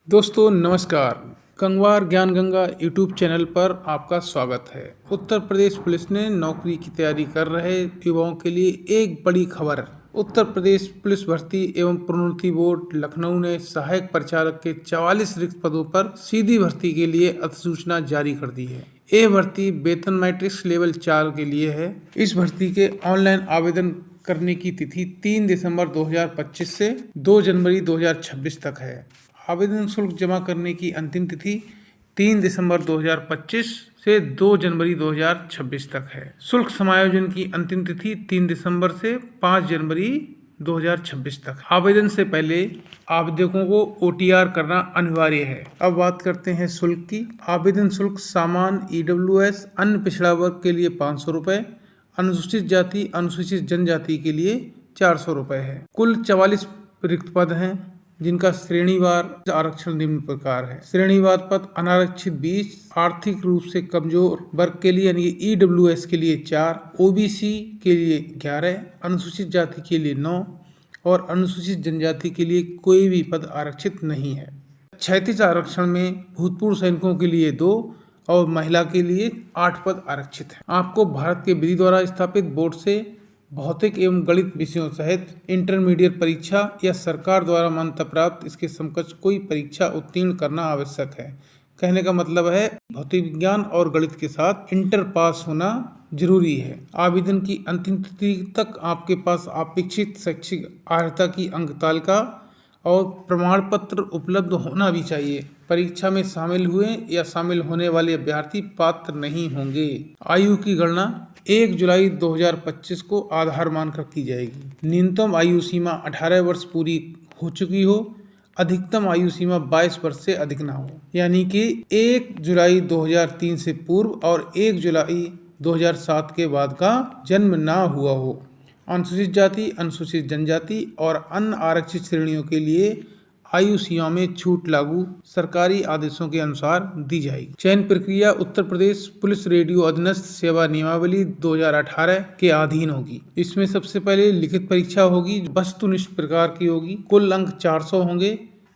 दोस्तों नमस्कार। गंगवार ज्ञान गंगा यूट्यूब चैनल पर आपका स्वागत है। उत्तर प्रदेश पुलिस ने नौकरी की तैयारी कर रहे युवाओं के लिए एक बड़ी खबर। उत्तर प्रदेश पुलिस भर्ती एवं प्रोन्नति बोर्ड लखनऊ ने सहायक परिचालक के 44 रिक्त पदों पर सीधी भर्ती के लिए अधिसूचना जारी कर दी है। यह भर्ती वेतन मैट्रिक्स लेवल 4 के लिए है। इस भर्ती के ऑनलाइन आवेदन करने की तिथि 3 दिसंबर 2025 से 2 जनवरी 2026 तक है। आवेदन शुल्क जमा करने की अंतिम तिथि 3 दिसंबर 2025 से 2 जनवरी 2026 तक है। शुल्क समायोजन की अंतिम तिथि 3 दिसंबर से 5 जनवरी 2026 तक। आवेदन से पहले आवेदकों को OTR करना अनिवार्य है। अब बात करते हैं शुल्क की। आवेदन शुल्क सामान्य EWS अन्य पिछड़ा वर्ग के लिए 500 रुपये, अनुसूचित जाति अनुसूचित जनजाति के लिए 400 रुपये है। कुल 44 रिक्त पद हैं जिनका श्रेणीवार आरक्षण निम्न प्रकार है। श्रेणीवार पद अनारक्षित 20, आर्थिक रूप से कमजोर वर्ग के लिए यानी कि EWS के लिए 4, OBC के लिए 11, अनुसूचित जाति के लिए 9 और अनुसूचित जनजाति के लिए कोई भी पद आरक्षित नहीं है। 36 आरक्षण में भूतपूर्व सैनिकों के लिए 2 और महिला के लिए 8 पद आरक्षित हैं। आपको भारत के विधि द्वारा स्थापित बोर्ड से भौतिक एवं गणित विषयों सहित इंटरमीडिएट परीक्षा या सरकार द्वारा मान्यता प्राप्त इसके समकक्ष कोई परीक्षा उत्तीर्ण करना आवश्यक है। कहने का मतलब है भौतिक विज्ञान और गणित के साथ इंटर पास होना जरूरी है। आवेदन की अंतिम तिथि तक आपके पास अपेक्षित शैक्षिक अर्हता की अंक तालिका और प्रमाण पत्र उपलब्ध होना भी चाहिए। परीक्षा में शामिल हुए या शामिल होने वाले अभ्यर्थी पात्र नहीं होंगे। आयु की गणना 1 जुलाई 2025 को आधार मानकर की जाएगी। न्यूनतम आयु सीमा 18 वर्ष पूरी हो चुकी हो, अधिकतम आयु सीमा 22 वर्ष से अधिक ना हो, यानी कि 1 जुलाई 2003 से पूर्व और 1 जुलाई 2007 के बाद का जन्म ना हुआ हो। अनुसूचित जाति अनुसूचित जनजाति और अन्य आरक्षित श्रेणियों के लिए आयु सीमा में छूट लागू सरकारी आदेशों के अनुसार दी जाएगी। चयन प्रक्रिया उत्तर प्रदेश पुलिस रेडियो अधीनस्थ सेवा नियमावली 2018 के अधीन होगी। इसमें सबसे पहले लिखित परीक्षा होगी, वस्तुनिष्ठ प्रकार की होगी। कुल अंक 400 होंगे।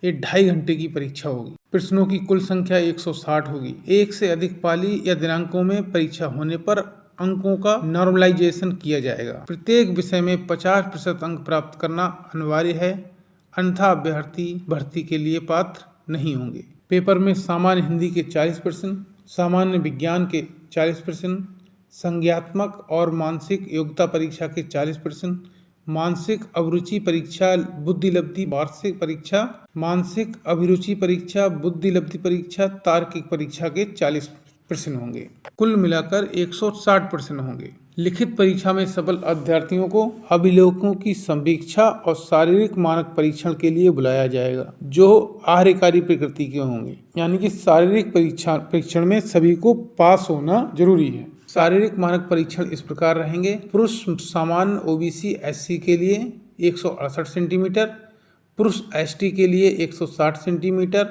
ये 2.5 घंटे की परीक्षा होगी। प्रश्नों की कुल संख्या 160 होगी। एक से अधिक पाली या दिनांकों में परीक्षा होने पर अंकों का नॉर्मलाइजेशन किया जाएगा। प्रत्येक विषय में 50% अंक प्राप्त करना अनिवार्य है, अन्यथा अभ्यर्थी भर्ती के लिए पात्र नहीं होंगे। पेपर में सामान्य हिंदी के 40%, सामान्य विज्ञान के 40%, संज्ञात्मक और मानसिक योग्यता परीक्षा के 40%, मानसिक अभिरुचि परीक्षा बुद्धिलब्धि वार्षिक परीक्षा, मानसिक अभिरुचि परीक्षा बुद्धिलब्धि परीक्षा तार्किक परीक्षा के 40% होंगे। कुल मिलाकर 160% होंगे। लिखित परीक्षा में सफल अभ्यर्थियों को अभिलेखों की समीक्षा और शारीरिक मानक परीक्षण के लिए बुलाया जाएगा, जो आहार्यकारी प्रकृति के होंगे। यानी कि शारीरिक परीक्षण में सभी को पास होना जरूरी है। शारीरिक मानक परीक्षण इस प्रकार रहेंगे। पुरुष सामान्य OBC SC के लिए 168 सेंटीमीटर, पुरुष ST के लिए 160 सेंटीमीटर,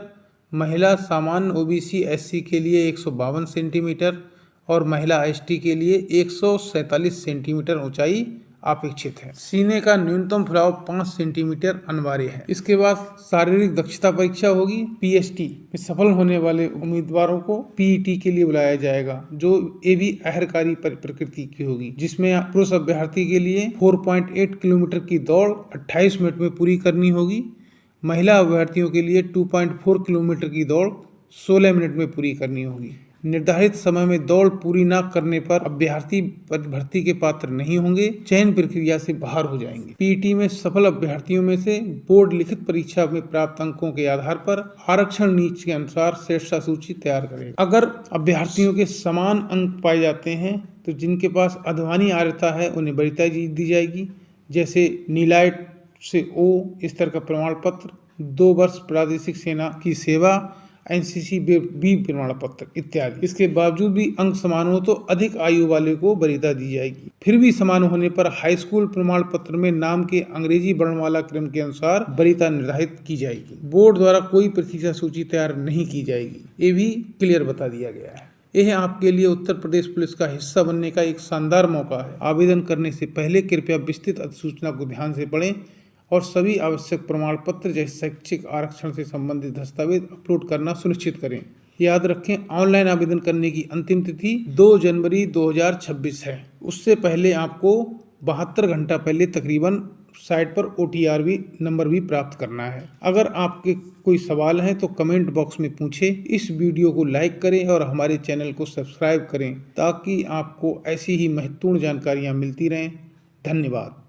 महिला सामान्य OBC SC के लिए 152 सेंटीमीटर और महिला ST के लिए 147 सेंटीमीटर ऊंचाई अपेक्षित है। सीने का न्यूनतम फुलाव 5 सेंटीमीटर अनिवार्य है। इसके बाद शारीरिक दक्षता परीक्षा होगी। PST में सफल होने वाले उम्मीदवारों को PET के लिए बुलाया जाएगा, जो ये भी अहरकारी प्रकृति की होगी, जिसमें पुरुष अभ्यर्थी के लिए 4.8 किलोमीटर की दौड़ 28 मिनट में पूरी करनी होगी। महिला अभ्यर्थियों के लिए 2.4 किलोमीटर की दौड़ 16 मिनट में पूरी करनी होगी। निर्धारित समय में दौड़ पूरी न करने पर अभ्यर्थी भर्ती के पात्र नहीं होंगे, चयन प्रक्रिया से बाहर हो जाएंगे। PET में सफल अभ्यर्थियों में से बोर्ड लिखित परीक्षा में प्राप्त अंकों के आधार पर आरक्षण नीति के अनुसार श्रेष्ठता सूची तैयार करेगा। अगर अभ्यर्थियों के समान अंक पाए जाते हैं तो जिनके पास अधवानी आर्यता है उन्हें वरीयता दी जाएगी, जैसे नीलाइट से O स्तर का प्रमाण पत्र, 2 वर्ष प्रादेशिक सेना की सेवा, NCC B प्रमाण पत्र इत्यादि। इसके बावजूद भी अंक समान हो तो अधिक आयु वाले को वरीयता दी जाएगी। फिर भी समान होने पर हाई स्कूल प्रमाण पत्र में नाम के अंग्रेजी वर्णमाला क्रम के अनुसार वरीयता निर्धारित की जाएगी। बोर्ड द्वारा कोई प्रतीक्षा सूची तैयार नहीं की जाएगी, ये भी क्लियर बता दिया गया है। यह आपके लिए उत्तर प्रदेश पुलिस का हिस्सा बनने का एक शानदार मौका है। आवेदन करने से पहले कृपया विस्तृत अधिसूचना को ध्यान से पढ़ें और सभी आवश्यक प्रमाण पत्र जैसे शैक्षिक आरक्षण से संबंधित दस्तावेज अपलोड करना सुनिश्चित करें। याद रखें, ऑनलाइन आवेदन करने की अंतिम तिथि 2 जनवरी 2026 है। उससे पहले आपको 72 घंटा पहले तकरीबन साइट पर OTRV नंबर भी प्राप्त करना है। अगर आपके कोई सवाल हैं तो कमेंट बॉक्स में पूछें। इस वीडियो को लाइक करें और हमारे चैनल को सब्सक्राइब करें ताकि आपको ऐसी ही महत्वपूर्ण जानकारियाँ मिलती रहें। धन्यवाद।